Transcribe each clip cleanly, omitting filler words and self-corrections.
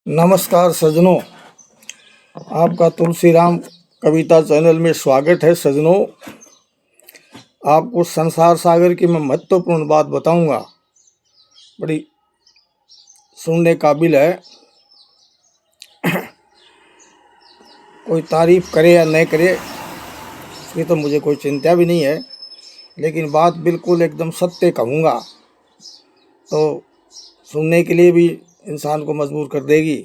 नमस्कार सज्जनों, आपका तुलसीराम कविता चैनल में स्वागत है। सज्जनों, आपको संसार सागर की मैं महत्वपूर्ण बात बताऊंगा, बड़ी सुनने काबिल है। कोई तारीफ करे या नहीं करे इसकी तो मुझे कोई चिंता भी नहीं है, लेकिन बात बिल्कुल एकदम सत्य कहूँगा तो सुनने के लिए भी इंसान को मजबूर कर देगी।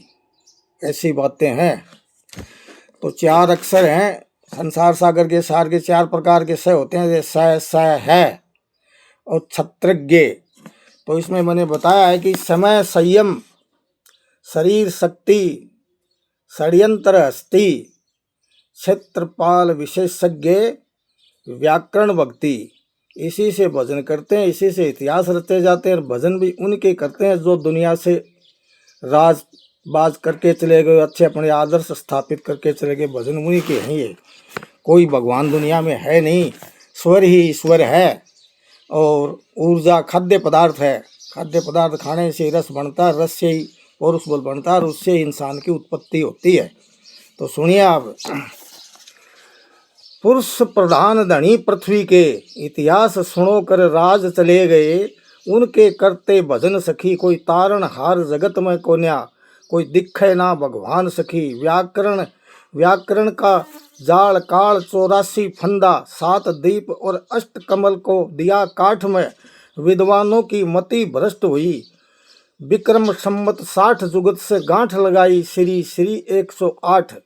ऐसी बातें हैं। तो चार अक्षर हैं संसार सागर के सार के, चार प्रकार के स होते हैं, जैसे स है और क्षत्रज्ञ। तो इसमें मैंने बताया है कि समय, संयम, शरीर, शक्ति, षड्यंत्र, हस्ती, क्षेत्रपाल, विशेषज्ञ, व्याकरण, भक्ति। इसी से भजन करते हैं, इसी से इतिहास रचे जाते हैं। और भजन भी उनके करते हैं जो दुनिया से राज बाज करके चले गए, अच्छे अपने आदर्श स्थापित करके चले गए। भजन उन्हीं के हैं। ये कोई भगवान दुनिया में है नहीं, स्वर ही ईश्वर है। और ऊर्जा खाद्य पदार्थ है। खाद्य पदार्थ खाने से रस बनता है, रस से ही पौरुष बल बनता है और उससे ही इंसान की उत्पत्ति होती है। तो सुनिए आप। पुरुष प्रधान धनी पृथ्वी के, इतिहास सुनो कर राज चले गए। उनके करते भजन सखी, कोई तारण हार जगत में कोन्या, कोई दिखे ना भगवान सखी। व्याकरण का जाल काल 84 फंदा, 7 दीप और 8 कमल को दिया काठ में। विद्वानों की मति भ्रष्ट हुई, विक्रम संमत 60 जुगत से गांठ लगाई। श्री श्री 108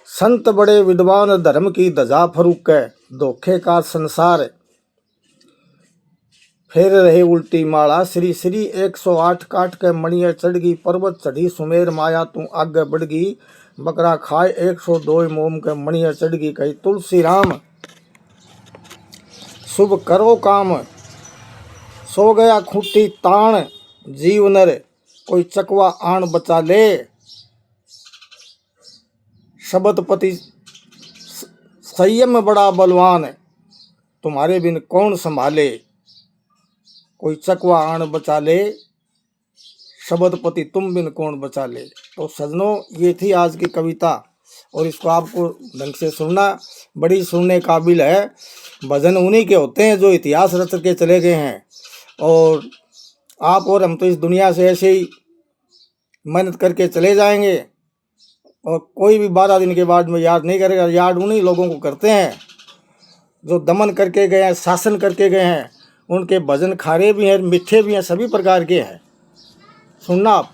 संत बड़े विद्वान, धर्म की ध्वजा फरूक है। धोखे का संसार फेर रहे उल्टी माला। श्री श्री 108 काट के मणिया चढ़ गई, पर्वत चढ़ी सुमेर माया तू आगे बढ़ गई। बकरा खाए 102 मोम के मणिया चढ़ गई। कही तुलसी राम शुभ करो काम, सो गया खूंटी ताण जीव नर, कोई चकवा आण बचा ले। शबदपति संयम बड़ा बलवान, तुम्हारे बिन कौन संभाले। कोई चकवा आण बचा ले, शबदपति तुम बिन कौन बचा ले। तो सजनों, ये थी आज की कविता और इसको आपको ढंग से सुनना, बड़ी सुनने काबिल है। भजन उन्हीं के होते हैं जो इतिहास रच के चले गए हैं। और आप और हम तो इस दुनिया से ऐसे ही मेहनत करके चले जाएंगे और कोई भी 12 दिन के बाद में याद नहीं करेगा। याद उन्हीं लोगों को करते हैं जो दमन करके गए हैं, शासन करके गए हैं। उनके भजन खारे भी हैं, मीठे भी हैं, सभी प्रकार के हैं। सुनना आप।